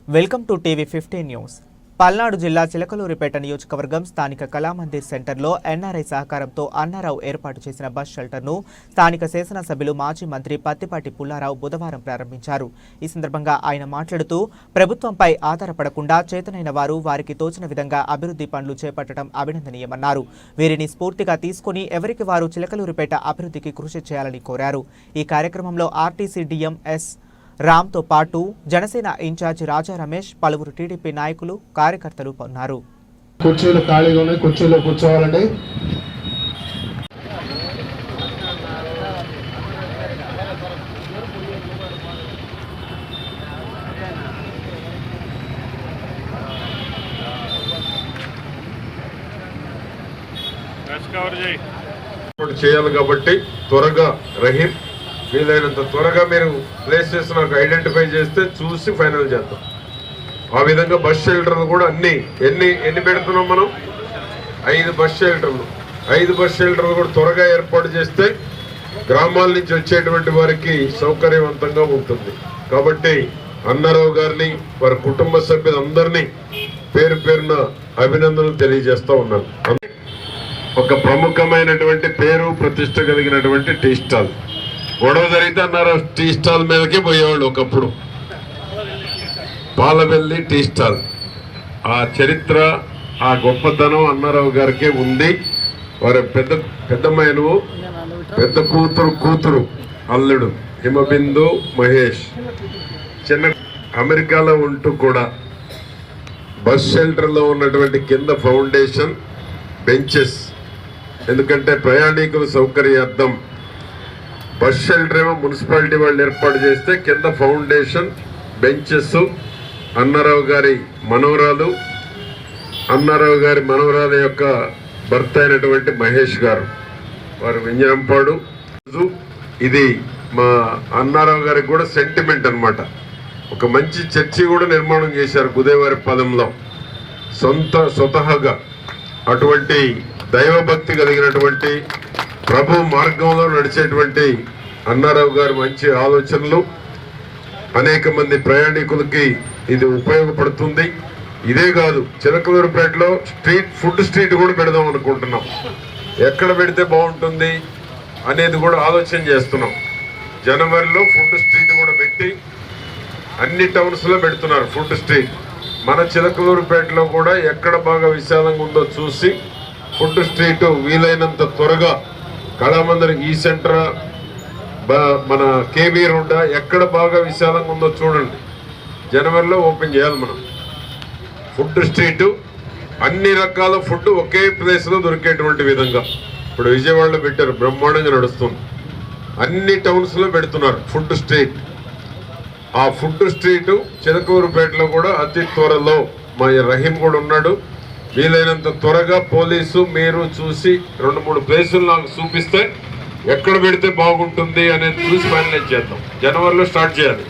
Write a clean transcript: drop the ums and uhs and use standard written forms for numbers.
Welcome to TV 15 news. Palnadu జిల్లా చిలకలూరిపేట నియోజకవర్గం స్థానిక కళామందిర్ సెంటర్లో ఎన్ఆర్ఐ సహకారంతో అన్నారావు ఏర్పాటు చేసిన బస్ షెల్టర్ను స్థానిక శాసనసభ్యులు మాజీ మంత్రి పత్తిపాటి పుల్లారావు బుధవారం ప్రారంభించారు. ఈ సందర్భంగా ఆయన మాట్లాడుతూ ప్రభుత్వంపై ఆధారపడకుండా చేతనైన వారు వారికి తోచిన విధంగా అభివృద్ధి పనులు చేపట్టడం అభినందనీయమన్నారు. వీరిని స్ఫూర్తిగా తీసుకుని ఎవరికి వారు చిలకలూరిపేట అభివృద్ధికి కృషి చేయాలని కోరారు. ఈ కార్యక్రమంలో ఆర్టీసీ డిఎం ఎస్ రామ్తో పాటు జనసేన ఇన్ఛార్జి రాజా రమేష్, పలువురు టీడీపీ నాయకులు, కార్యకర్తలు ఉన్నారు. కుర్చీలు ఖాళీగా ఉన్నాయి, కుర్చీలో కూర్చోవాలండి. చేయాలి కాబట్టి త్వరగా రహీం వీలైనంత త్వరగా మీరు ప్లేసెస్ నాకు ఐడెంటిఫై చేస్తే చూసి ఫైనల్ చేద్దాం. ఆ విధంగా బస్ షెల్టర్లు కూడా ఎన్ని పెడుతున్నాం మనం? 5 బస్ షెల్టర్లు. 5 బస్ షెల్టర్లు కూడా త్వరగా ఏర్పాటు చేస్తే గ్రామాల నుంచి వచ్చేటువంటి వారికి సౌకర్యవంతంగా ఉంటుంది. కాబట్టి అన్నారావు గారిని, వారి కుటుంబ సభ్యులందరినీ పేరు పేరున అభినందనలు తెలియజేస్తా ఉన్నాను. ఒక ప్రముఖమైనటువంటి పేరు ప్రతిష్ట కలిగినటువంటి టీ స్టాల్. గొడవ జరిగితే అన్నారు టీ స్టాల్ మీదకే పోయేవాళ్ళు ఒకప్పుడు. పాలవెల్లి టీ స్టాల్, ఆ చరిత్ర, ఆ గొప్పతనం అన్నారావు గారికే ఉంది. వారి పెద్దమ్మాయను, పెద్ద కూతురు అల్లుడు హిమబిందు మహేష్ చిన్న అమెరికాలో ఉంటూ కూడా బస్ షెల్టర్లో ఉన్నటువంటి కింద ఫౌండేషన్, బెంచెస్, ఎందుకంటే ప్రయాణికుల సౌకర్యార్థం బస్ షెల్టర్ ఏమో మున్సిపాలిటీ వాళ్ళు ఏర్పాటు చేస్తే కింద ఫౌండేషన్, బెంచెస్ అన్నారావు గారి మనవరాలు యొక్క భర్త అయినటువంటి మహేష్ గారు, వారు వింజనంపాడు. ఇది మా అన్నారావు గారికి కూడా సెంటిమెంట్ అన్నమాట. ఒక మంచి చర్చి కూడా నిర్మాణం చేశారు గుదేవారి పదంలో స్వతహాగా. అటువంటి దైవభక్తి కలిగినటువంటి ప్రభు మార్గంలో నడిచేటువంటి అన్నారావు గారి మంచి ఆలోచనలు అనేక మంది ప్రయాణికులకి ఇది ఉపయోగపడుతుంది. ఇదే కాదు, చిలకలూరుపేటలో ఫుడ్ స్ట్రీట్ కూడా పెడదాం అనుకుంటున్నాం. ఎక్కడ పెడితే బాగుంటుంది అనేది కూడా ఆలోచన చేస్తున్నాం. జనవరిలో ఫుడ్ స్ట్రీట్ కూడా పెట్టి అన్ని టౌన్స్లో పెడుతున్నారు ఫుడ్ స్ట్రీట్. మన చిలకలూరుపేటలో కూడా ఎక్కడ బాగా విశాలంగా ఉందో చూసి ఫుడ్ స్ట్రీట్ వీలైనంత త్వరగా కళామందిర్ ఈ సెంటర్, మన కేబీ రోడ్డ ఎక్కడ బాగా విశాలంగా ఉందో చూడండి. జనవరిలో ఓపెన్ చేయాలి మనం ఫుడ్ స్ట్రీట్. అన్ని రకాల ఫుడ్ ఒకే ప్లేస్లో దొరికేటువంటి విధంగా. ఇప్పుడు విజయవాడలో పెట్టారు, బ్రహ్మాండంగా నడుస్తుంది. అన్ని టౌన్స్లో పెడుతున్నారు ఫుడ్ స్ట్రీట్. ఆ ఫుడ్ స్ట్రీట్ చిలకూరుపేటలో కూడా అతి త్వరలో మా రహీం కూడా ఉన్నాడు. వీలైనంత త్వరగా పోలీసు మీరు చూసి 2-3 ప్లేసులు నాకు చూపిస్తే ఎక్కడ పెడితే బాగుంటుంది అనేది చూసి ఫైనలైజ్ చేద్దాం. జనవరిలో స్టార్ట్ చేయాలి.